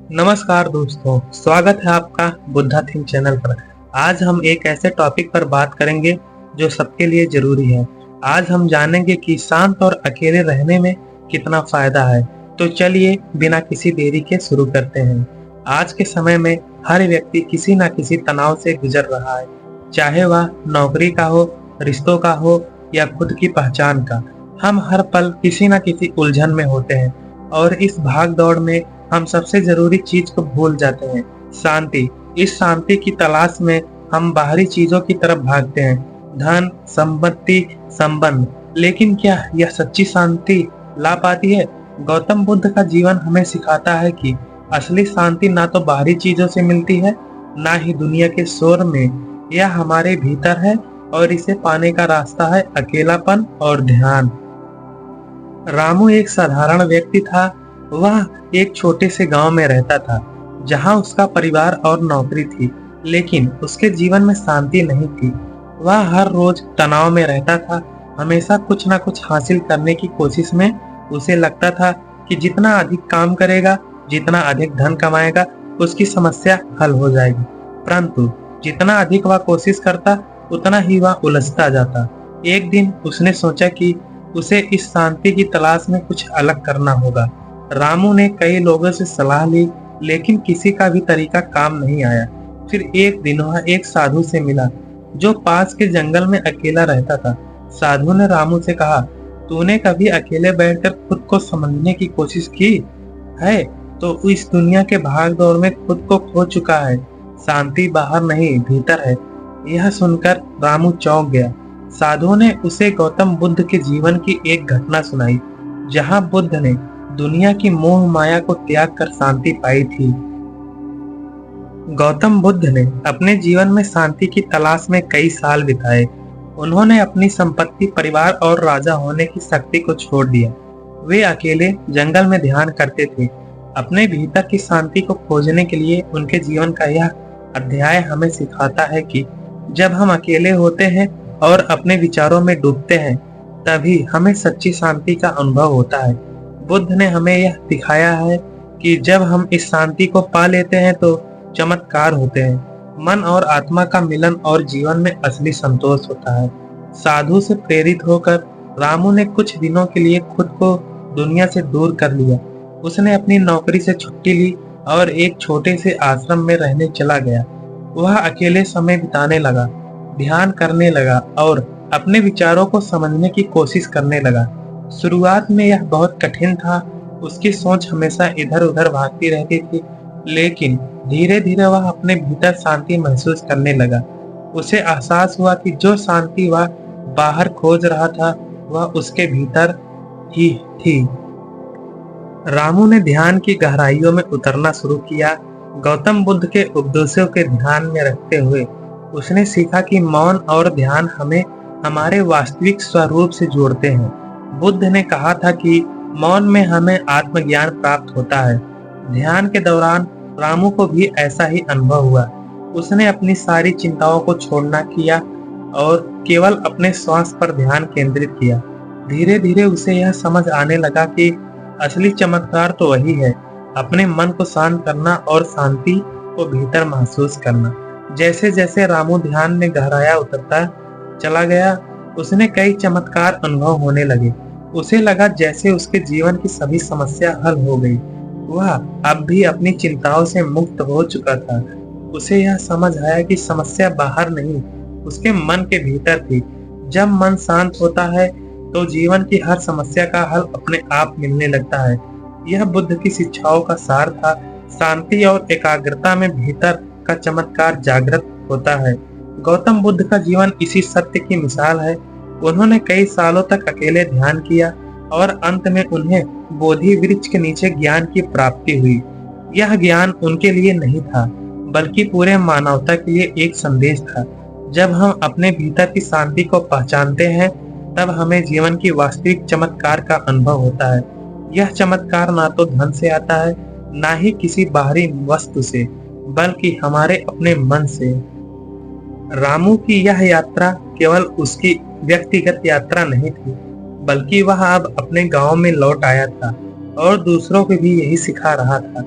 नमस्कार दोस्तों, स्वागत है आपका बुद्धा थिंक चैनल पर। आज हम एक ऐसे टॉपिक पर बात करेंगे जो सबके लिए जरूरी है। आज हम जानेंगे कि शांत और अकेले रहने में कितना फायदा है। तो चलिए बिना किसी देरी के शुरू करते हैं। आज के समय में हर व्यक्ति किसी न किसी तनाव से गुजर रहा है, चाहे वह नौकरी का हो, रिश्तों का हो या खुद की पहचान का। हम हर पल किसी न किसी उलझन में होते हैं और इस भाग दौड़ में हम सबसे जरूरी चीज को भूल जाते हैं, शांति। इस शांति की तलाश में हम बाहरी चीजों की तरफ भागते हैं, धन, संपत्ति, संबंध। लेकिन क्या यह सच्ची शांति ला पाती है? गौतम बुद्ध का जीवन हमें सिखाता है कि असली शांति ना तो बाहरी चीजों से मिलती है, ना ही दुनिया के शोर में। यह हमारे भीतर है और इसे पाने का रास्ता है अकेलापन और ध्यान। रामू एक साधारण व्यक्ति था। वह एक छोटे से गांव में रहता था, जहां उसका परिवार और नौकरी थी, लेकिन उसके जीवन में शांति नहीं थी। वह हर रोज तनाव में रहता था, हमेशा कुछ ना कुछ हासिल करने की कोशिश में। उसे लगता था कि जितना अधिक काम करेगा, जितना अधिक धन कमाएगा, उसकी समस्या हल हो जाएगी। परंतु जितना अधिक वह कोशिश करता, उतना ही वह उलझता जाता। एक दिन उसने सोचा कि उसे इस शांति की तलाश में कुछ अलग करना होगा। रामू ने कई लोगों से सलाह ली, लेकिन किसी का भी तरीका काम नहीं आया। फिर एक दिन वह एक साधु से मिला, जो पास के जंगल में अकेला रहता था। साधु ने रामू से कहा, तूने कभी अकेले बैठकर खुद को समझने की कोशिश की है? तो इस दुनिया के भाग दौड़ में खुद को खो चुका है। शांति बाहर नहीं, भीतर है। यह सुनकर रामू चौंक गया। साधु ने उसे गौतम बुद्ध के जीवन की एक घटना सुनाई, जहां बुद्ध ने दुनिया की मोह माया को त्याग कर शांति पाई थी। गौतम बुद्ध ने अपने जीवन में शांति की तलाश में कई साल बिताए। उन्होंने अपनी संपत्ति, परिवार और राजा होने की शक्ति को छोड़ दिया। वे अकेले जंगल में ध्यान करते थे। अपने भीतर की शांति को खोजने के लिए उनके जीवन का यह अध्याय हमें सिखाता है कि जब हम अकेले होते हैं और अपने विचारों में डूबते हैं, तभी हमें सच्ची शांति का अनुभव होता है। बुद्ध ने हमें यह दिखाया है कि जब हम इस शांति को पा लेते हैं तो चमत्कार होते हैं। मन और आत्मा का मिलन और जीवन में असली संतोष होता है। साधु से प्रेरित होकर रामू ने कुछ दिनों के लिए खुद को दुनिया से दूर कर लिया। उसने अपनी नौकरी से छुट्टी ली और एक छोटे से आश्रम में रहने चला गया। वह अकेले समय बिताने लगा, ध्यान करने लगा और अपने विचारों को समझने की कोशिश करने लगा। शुरुआत में यह बहुत कठिन था। उसकी सोच हमेशा इधर उधर भागती रहती थी, लेकिन धीरे धीरे वह अपने भीतर शांति महसूस करने लगा। उसे एहसास हुआ कि जो शांति वह बाहर खोज रहा था, वह उसके भीतर ही थी। रामू ने ध्यान की गहराइयों में उतरना शुरू किया। गौतम बुद्ध के उपदेशों के ध्यान में रखते हुए उसने सीखा कि मौन और ध्यान हमें हमारे वास्तविक स्वरूप से जोड़ते हैं। बुद्ध ने कहा था कि मौन में हमें आत्मज्ञान प्राप्त होता है। ध्यान के दौरान रामू को भी ऐसा ही अनुभव हुआ। उसने अपनी सारी चिंताओं को छोड़ना किया और केवल अपने श्वास पर ध्यान केंद्रित किया। धीरे धीरे उसे यह समझ आने लगा कि असली चमत्कार तो वही है, अपने मन को शांत करना और शांति को भीतर महसूस करना। जैसे जैसे रामू ध्यान में गहराया उतरता चला गया, उसने कई चमत्कार अनुभव होने लगे। उसे लगा जैसे उसके जीवन की सभी समस्या हल हो गई। वह अब भी अपनी चिंताओं से मुक्त हो चुका था। उसे यह समझ आया कि समस्या बाहर नहीं, उसके मन के भीतर थी। जब मन शांत होता है तो जीवन की हर समस्या का हल अपने आप मिलने लगता है। यह बुद्ध की शिक्षाओं का सार था। शांति और एकाग्रता में भीतर का चमत्कार जागृत होता है। गौतम बुद्ध का जीवन इसी सत्य की मिसाल है। उन्होंने कई सालों तक अकेले ध्यान किया और अंत में उन्हें बोधि वृक्ष के नीचे ज्ञान की प्राप्ति हुई। यह ज्ञान उनके लिए नहीं था, बल्कि पूरे मानवता के लिए एक संदेश था। जब हम अपने भीतर की शांति को पहचानते हैं, तब हमें जीवन की वास्तविक चमत्कार का अनुभव होता है। यह चमत्कार ना तो धन से आता है, ना ही किसी बाहरी वस्तु से, बल्कि हमारे अपने मन से। रामू की यह यात्रा केवल उसकी व्यक्तिगत यात्रा नहीं थी, बल्कि वह अब अपने गांव में लौट आया था और दूसरों को भी यही सिखा रहा था।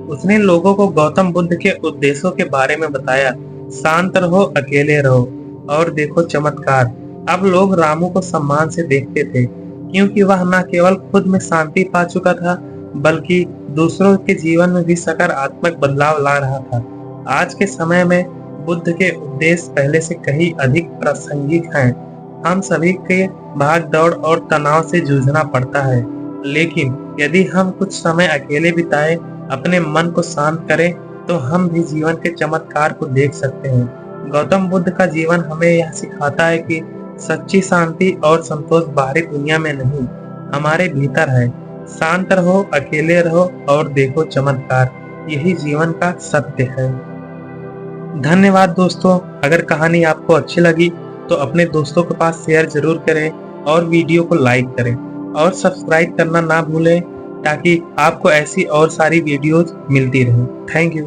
उसने लोगों को गौतम बुद्ध के उद्देश्यों के बारे में बताया। शांत रहो, अकेले रहो और देखो चमत्कार। अब लोग रामू को सम्मान से देखते थे, क्योंकि वह न केवल खुद में शांति पा चुका था, बल्कि दूसरों के जीवन में भी सकारात्मक बदलाव ला रहा था। आज के समय में बुद्ध के उपदेश पहले से कहीं अधिक प्रासंगिक हैं। हम सभी के भाग दौड़ और तनाव से जूझना पड़ता है, लेकिन यदि हम कुछ समय अकेले बिताएं, अपने मन को शांत करें, तो हम भी जीवन के चमत्कार को देख सकते हैं। गौतम बुद्ध का जीवन हमें यह सिखाता है कि सच्ची शांति और संतोष बाहरी दुनिया में नहीं, हमारे भीतर है। शांत रहो, अकेले रहो और देखो चमत्कार। यही जीवन का सत्य है। धन्यवाद दोस्तों। अगर कहानी आपको अच्छी लगी तो अपने दोस्तों के पास शेयर जरूर करें और वीडियो को लाइक करें और सब्सक्राइब करना ना भूलें, ताकि आपको ऐसी और सारी वीडियोज मिलती रहें। Thank you.